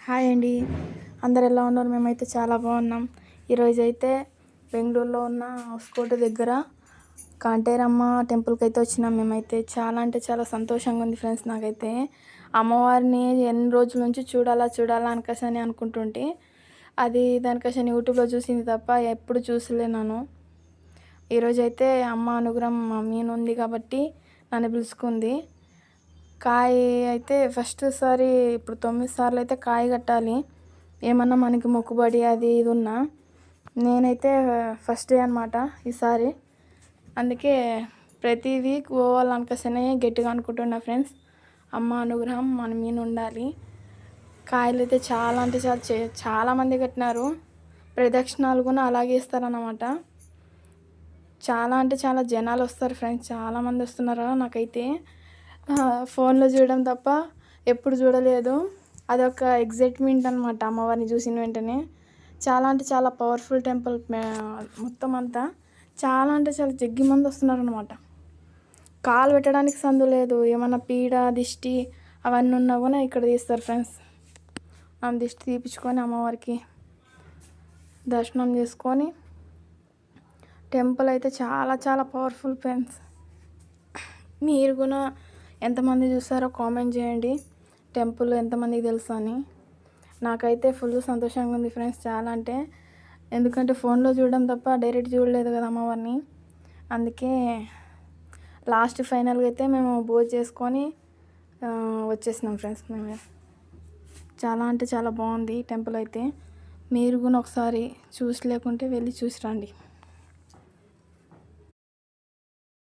Hi అండి. అందరు ఎలా ఉన్నారు? మేమైతే చాలా బాగున్నాం. ఈరోజు అయితే బెంగళూరులో ఉన్న హౌస్కోట్ దగ్గర కాంటేరమ్మ టెంపుల్కి అయితే వచ్చినాం. మేమైతే చాలా అంటే చాలా సంతోషంగా ఉంది ఫ్రెండ్స్. నాకైతే అమ్మవారిని ఎన్ని రోజుల నుంచి చూడాలా అనకసని అనుకుంటుంటే అది దానికసని యూట్యూబ్లో చూసింది తప్ప ఎప్పుడు చూసలేను. ఈరోజైతే అమ్మ అనుగ్రహం మా మీద ఉంది కాబట్టి నన్ను పిలుచుకుంది. కాయ అయితే ఫస్ట్ సారి ఇప్పుడు 9 సార్లు అయితే కాయ కట్టాలి, ఏమన్నా మనకి మొక్కుబడి అది ఇది ఉన్నా. నేనైతే ఫస్ట్ డే అనమాట ఈసారి. అందుకే ప్రతి వీక్ పోవాలనుకసనే గట్టిగా అనుకుంటున్నా ఫ్రెండ్స్. అమ్మ అనుగ్రహం మన మీద ఉండాలి. కాయలు అయితే చాలా అంటే చాలామంది కట్టినారు. ప్రదక్షిణాలు కూడా అలాగే ఇస్తారన్నమాట. చాలా అంటే చాలా జనాలు వస్తారు ఫ్రెండ్స్, చాలామంది వస్తున్నారు. నాకైతే ఫోన్లో చూడడం తప్ప ఎప్పుడు చూడలేదు. అదొక ఎగ్జైట్మెంట్ అనమాట అమ్మవారిని చూసిన వెంటనే. చాలా అంటే చాలా పవర్ఫుల్ టెంపుల్. మొత్తం అంతా చాలా అంటే చాలా జగ్గి మంది వస్తున్నారు అనమాట. కాలు పెట్టడానికి సందు లేదు. ఏమన్నా పీడ దిష్టి అవన్నీ ఉన్నా కూడా ఇక్కడ తీస్తారు ఫ్రెండ్స్. ఆమె దిష్టి తీపించుకొని అమ్మవారికి దర్శనం చేసుకొని, టెంపుల్ అయితే చాలా చాలా పవర్ఫుల్ ఫ్రెండ్స్. మీరు కూడా ఎంతమంది చూస్తారో కామెంట్ చేయండి. టెంపుల్ ఎంతమందికి తెలుసు అని. నాకైతే ఫుల్ సంతోషంగా ఉంది ఫ్రెండ్స్, చాలా అంటే. ఎందుకంటే ఫోన్లో చూడడం తప్ప డైరెక్ట్ చూడలేదు కదా అమ్మవారిని. అందుకే లాస్ట్ ఫైనల్గా అయితే మేము భోజనం చేసుకొని వచ్చేసినాం ఫ్రెండ్స్. మేము చాలా అంటే చాలా బాగుంది టెంపుల్ అయితే. మీరు కూడా ఒకసారి చూసి లేకుంటే వెళ్ళి చూసి రండి.